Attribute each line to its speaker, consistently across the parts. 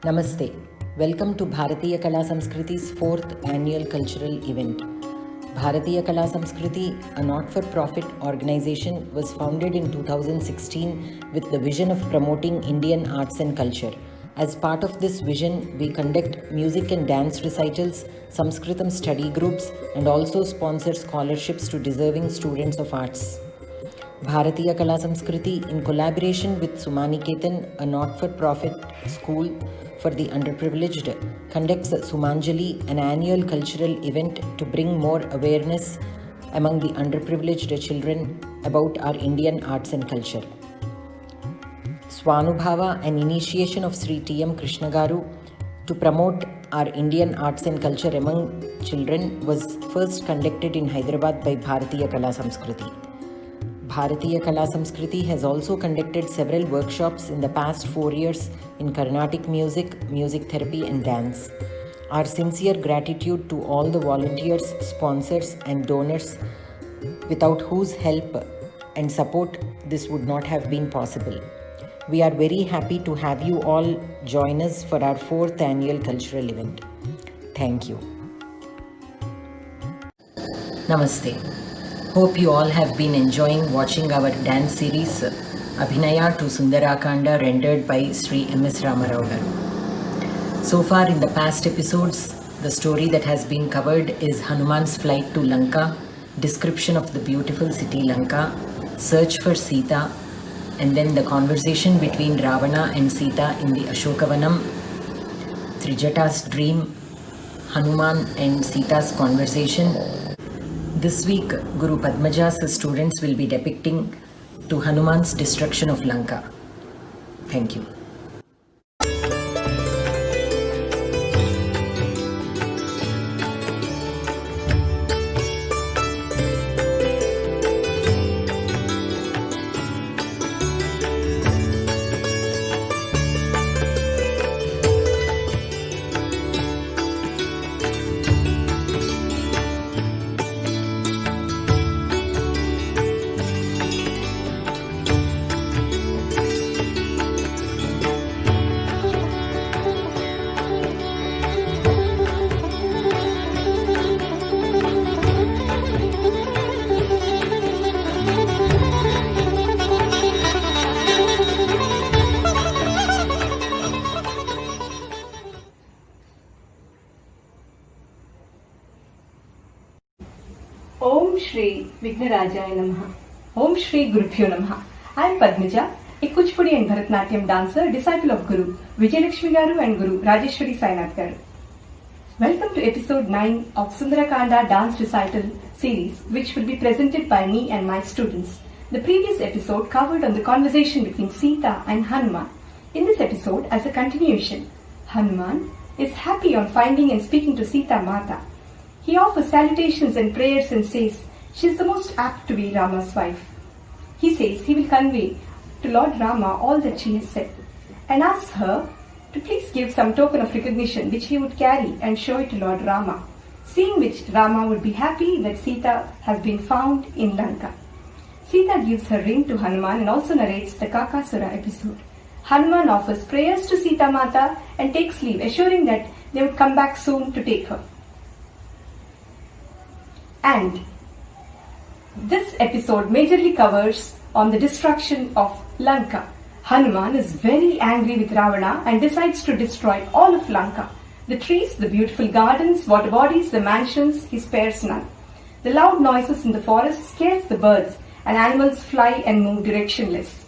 Speaker 1: Namaste. Welcome to Bharatiya Kala Samskriti's 4th annual cultural event. Bharatiya Kala Samskriti, a not-for-profit organization, was founded in 2016 with the vision of promoting Indian arts and culture. As part of this vision, we conduct music and dance recitals, Sanskritam study groups, and also sponsor scholarships to deserving students of arts. Bharatiya Kala Samskriti, in collaboration with Sumaniketan, a not-for-profit school for the underprivileged, conducts Sumanjali, an annual cultural event to bring more awareness among the underprivileged children about our Indian arts and culture. Swanubhava, an initiation of Sri T.M. Krishna Garu to promote our Indian arts and culture among children, was first conducted in Hyderabad by Bharatiya Kala Samskriti. Bharatiya Kala Samskriti has also conducted several workshops in the past 4 years in Carnatic music, music therapy and dance. Our sincere gratitude to all the volunteers, sponsors and donors without whose help and support this would not have been possible. We are very happy to have you all join us for our 4th annual cultural event. Thank you. Namaste. Hope you all have been enjoying watching our dance series Abhinaya to Sundarakanda, rendered by Sri M.S. Ramarao Garu. So far in the past episodes, the story that has been covered is Hanuman's flight to Lanka, description of the beautiful city Lanka, search for Sita, and then the conversation between Ravana and Sita in the Ashokavanam, Trijata's dream, Hanuman and Sita's conversation. This week, Guru Padmaja's students will be depicting to Hanuman's destruction of Lanka. Thank you.
Speaker 2: Om Shri Vighnarajaya Namaha. Om Shri Gurubhyo Namaha. I am Padmaja, a Kuchipudi and Bharatanatyam dancer, disciple of Guru Vijayalakshmi Garu and Guru Rajeshwari Sainath Garu. Welcome to episode 9 of Sundarakanda dance recital series, which will be presented by me and my students. The previous episode covered on the conversation between Sita and Hanuman. In this episode, as a continuation, Hanuman is happy on finding and speaking to Sita Mata. He offers salutations and prayers and says she is the most apt to be Rama's wife. He says he will convey to Lord Rama all that she has said and asks her to please give some token of recognition which he would carry and show it to Lord Rama, seeing which Rama would be happy that Sita has been found in Lanka. Sita gives her ring to Hanuman and also narrates the Kakasura episode. Hanuman offers prayers to Sita Mata and takes leave, assuring that they would come back soon to take her. And this episode majorly covers on the destruction of Lanka. Hanuman is very angry with Ravana and decides to destroy all of Lanka. The trees, the beautiful gardens, water bodies, the mansions, he spares none. The loud noises in the forest scares the birds and animals fly and move directionless.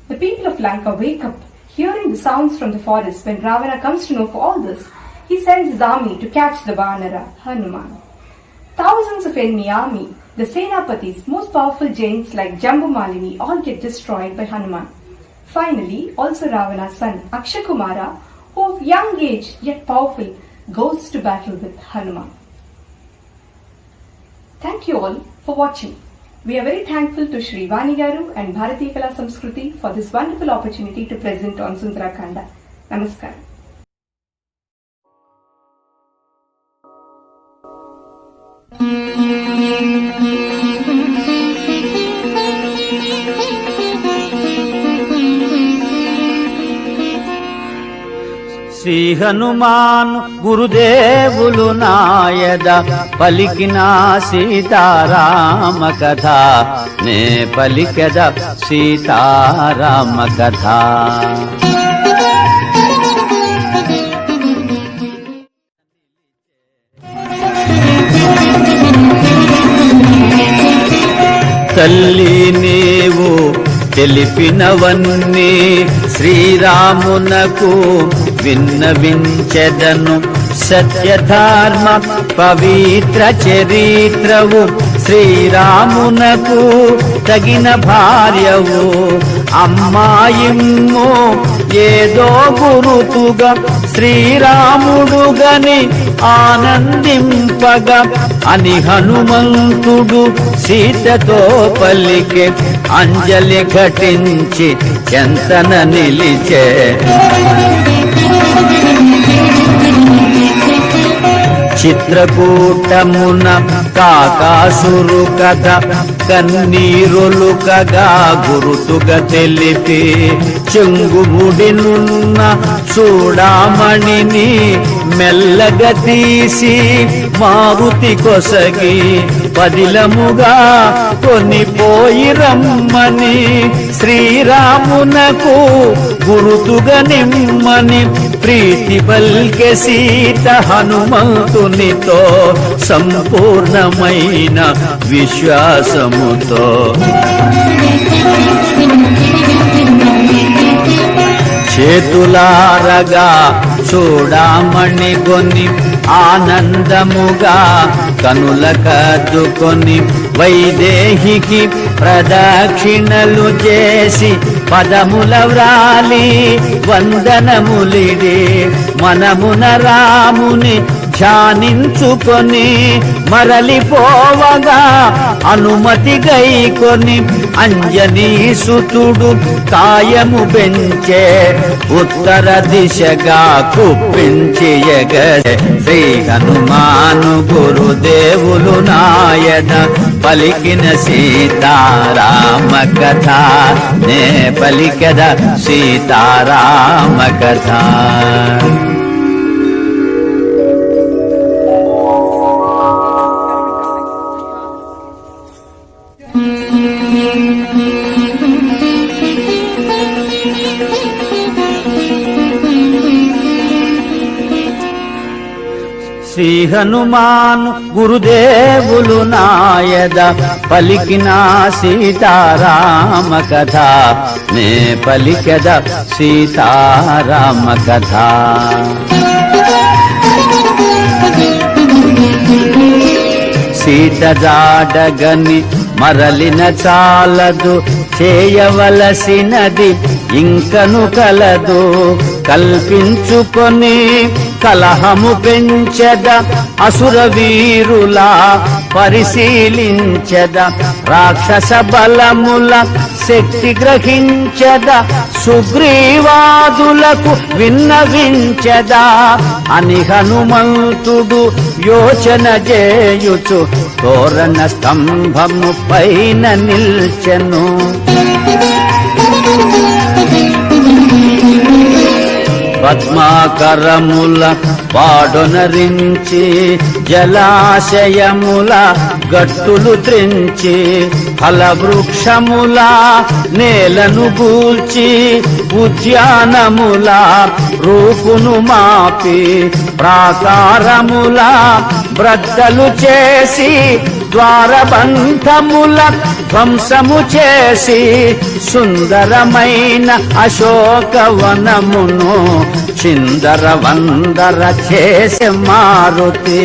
Speaker 2: The people of Lanka wake up, hearing the sounds from the forest. When Ravana comes to know for all this, he sends his army to catch the Vanara, Hanuman. Thousands of enemy army, the Senapatis, most powerful giants like Jambumalini, all get destroyed by Hanuman. Finally, also Ravana's son, Akshakumara, who of young age yet powerful, goes to battle with Hanuman. Thank you all for watching. We are very thankful to Shri Vani Garu and Bharatiya Kala Samskruti for this wonderful opportunity to present on Sundarakanda. Namaskar.
Speaker 3: Shri Hanuman గురుదేవులు నాయద పలికిన సీతారామ కథ నే పలికెద సీతారామ కథ. తల్లి నీవు తెలిపినవన్నీ శ్రీరామునకు విన్నవించెదను. సత్యధర్మ పవిత్ర చరిత్రవు శ్రీరామునకు తగిన భార్యవు. అమ్మాయిమ్మో ఏదో గురుతుగా శ్రీరాముడుగని ఆనందింపగా అని హనుమంతుడు సీతతో పలికే. అంజలి ఘటించి చెంతన నిలిచే. చిత్రకూటమున కాకాసురు కథ కన్నీరులుకగా గురుతుగా తెలిపి చెంగుముడినున్న చూడామణిని మెల్లగా తీసి మారుతి కొసగి పదిలముగా కొనిపోయి రమ్మని శ్రీరామునకు గురుతుగా నిమ్మని ప్రీతి పల్కె సీత హనుమంతునితో సంపూర్ణమైన విశ్వాసముతో. చేతులారగా చూడామణి కొని ఆనందముగా కనుల కద్దుకొని వైదేహికి ప్రదక్షిణలు చేసి పదముల వ్రాలి వందనములిడి మనమున రాముని ధ్యానించుకొని మరలిపోవగా అనుమతి గైకొని అంజనీ సుతుడు కాయము పెంచే ఉత్తర దిశగా కుప్పించి ఎగసే. శ్రీ హనుమాను గురుదేవులు నాయన పలికిన సీతారామ కథ నే పలికద సీతారామ కథ. శ్రీ హనుమాన్ గురుదేవులు నాయద పలికిన సీతారామ కథ నే పలికెద సీతారామ కథ. సీత జాడగని మరలిన చాలదు చేయవలసినది ఇంకను కలదు. కల్పించుకొని కలహము పెంచెద అసుర వీరులా పరిశీలించెద. రాక్షస బలముల శక్తి గ్రహించెద సుగ్రీవాదులకు విన్నవించెద అని హనుమంతుడు యోచన చేయుచు తోరణ స్తంభము పైన నిల్చెను. పద్మాకరముల పాడొనరించి జలాశయముల గట్టులు త్రించి ఫలవృక్షముల నేలను గూల్చి ఉద్యానముల రూపును మాపి ప్రాకారముల బ్రద్దలు చేసి ద్వారబంధముల ధ్వంసము చేసి సుందరమైన అశోకవనమును చిందర వందర చేసే మారుతి.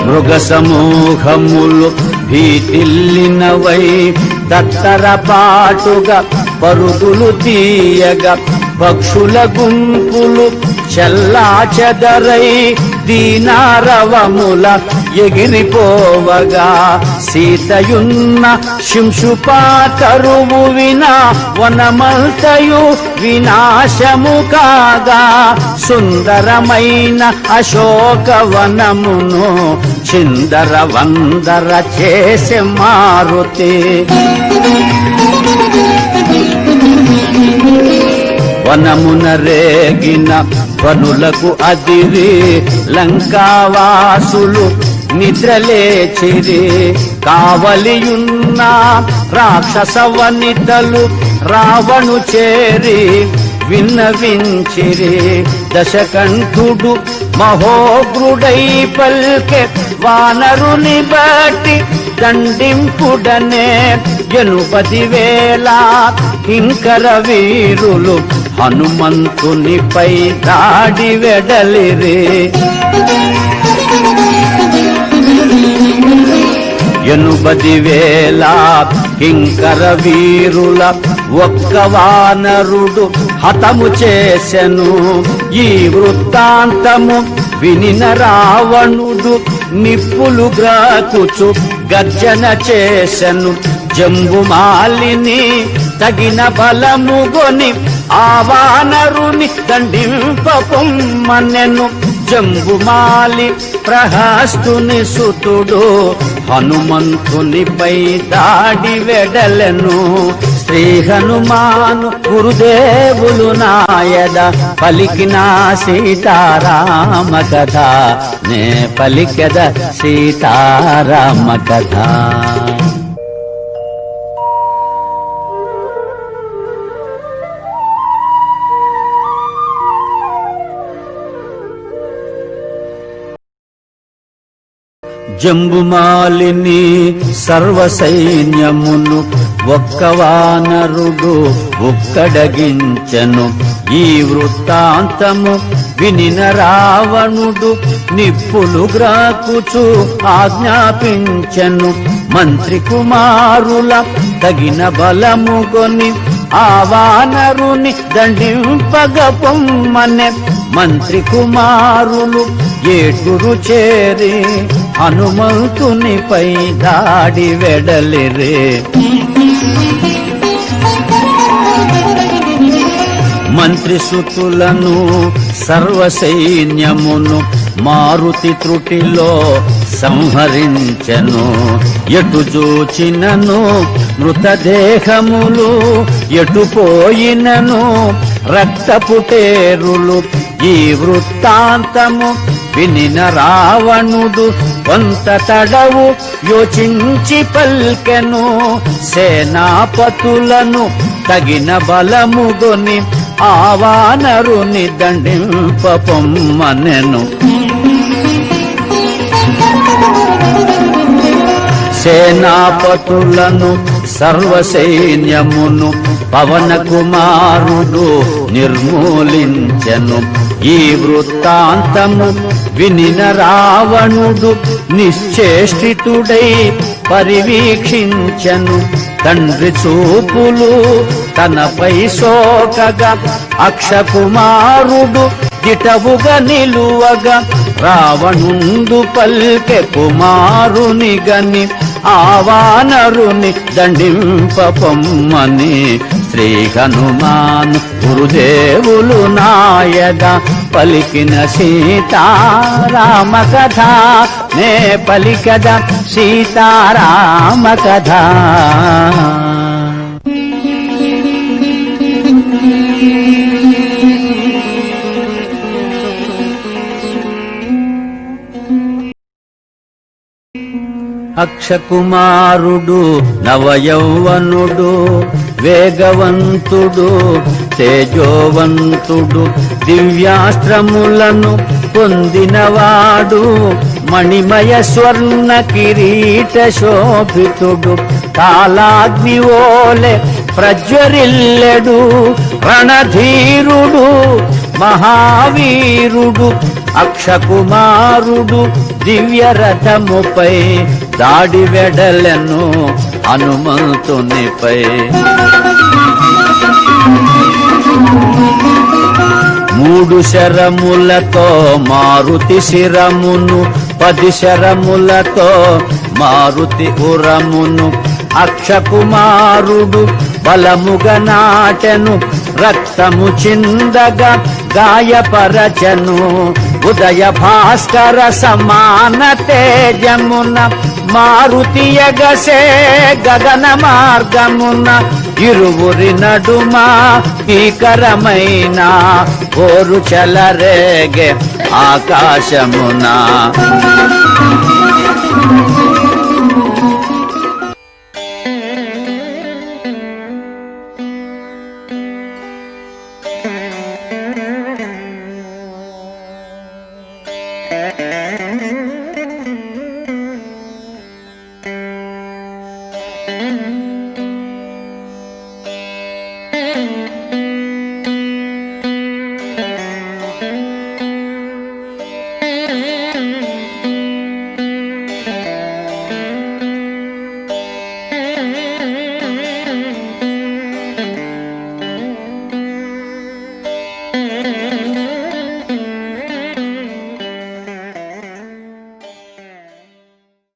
Speaker 3: మృగ సమూహములు భీతిల్లినవై దత్తర పాటుగా పరుగులు తీయగా పక్షుల గుంపులు చెల్లా చెదరై దీనారవముల ఎగిరిపోవగా సీతయున్న శింశుపా కరువు వినా వనమంతయు వినాశము కాగా సుందరమైన అశోకవనమును చిందర వందర చేసే మారుతి వనమున రేగిన వనులకు అదిరి లంకావాసులు నిద్రలేచిరి కావలియున్న రాక్షస వనితలు రావణు చేరి విన్నవించిరి దశకంఠుడు మహోగ్రుడై పల్కె వానరుని బట్టి దండింపుడనే 80,000 కింకర వీరులు హనుమంతునిపై దాడి వెడలిరి 80,000 కింకర వీరుల ఒక్క వానరుడు హతము చేసెను ఈ వృత్తాంతము వినిన రావణుడు నిప్పులు గ్రాకుచు గర్జన చేసెను జంబుమాలిని తగిన బలముగొని ఆ వానరుని దండింపకుమ్మనెను జంబుమాలి ప్రహస్తుని సుతుడు హనుమంతునిపై దాడి వెడలెను శ్రీ హనుమాను గురుదేవులు నాయద పలికిన సీతారామ కథ నే పలికెద సీతారామ కథ జంబుమాలిని సర్వసైన్యమును ఒక్క వానరుడు ఒక్కడగించెను ఈ వృత్తాంతము వినిన రావణుడు నిప్పులు గ్రాకుచు ఆజ్ఞాపించెను మంత్రి కుమారుల తగిన బలముగొని ఆ వానరుని దండింపగ పొమ్మనె మంత్రి కుమారులు ఏటురు చేరి హనుమంతునిపై దాడి వెడలిరే మంత్రి సుతులను సర్వసైన్యమును మారుతి త్రుటిలో సంహరించెను ఎటు చూచినను మృతదేహములు ఎటు పోయినను రక్తపుటేరులు ఈ వృత్తాంతము వినిన రావణుడు కొంత తడవు యోచించి పల్కెను సేనాపతులను తగిన బలముగొని ఆ వానరుని దండింపొమ్మనెను సేనాపతులను సర్వసైన్యమును పవన కుమారుడు నిర్మూలించెను ఈ వృత్తాంతము వినిన రావణుడు నిశ్చేష్టితుడై పరివీక్షించెను తండ్రి చూపులు తనపై సోకగా అక్షకుమారుడు దిటవుగా నిలువగా రావణుండు పల్కె కుమారుని గని ఆ వానరుని దండింపొమ్మని శ్రీ హనుమాన్ గురుదేవులు నాయద పలికిన సీతారామ కథ నే పలికద సీతారామ కథ అక్షకుమారుడు నవయౌవనుడు వేగవంతుడు తేజోవంతుడు దివ్యాస్త్రములను పొందినవాడు మణిమయ స్వర్ణ కిరీట శోభితుడు కాలాగ్నివోలె ప్రజ్వరిల్లెడు రణధీరుడు మహావీరుడు అక్షకుమారుడు దివ్య రథముపై దాడి వెడలెను హనుమంతునిపై మూడు శరములతో మారుతి శిరమును 10 శరములతో మారుతి ఉరమును అక్షకుమారుడు బలముగ నాటెను రక్తము చిందగా గాయపరచను ఉదయ భాస్కర సమాన తేజమున మారుతి ఎగసే గగన మార్గమున ఇరువురి నడుమ భీకరమైన ఓరు చలరేగే ఆకాశమున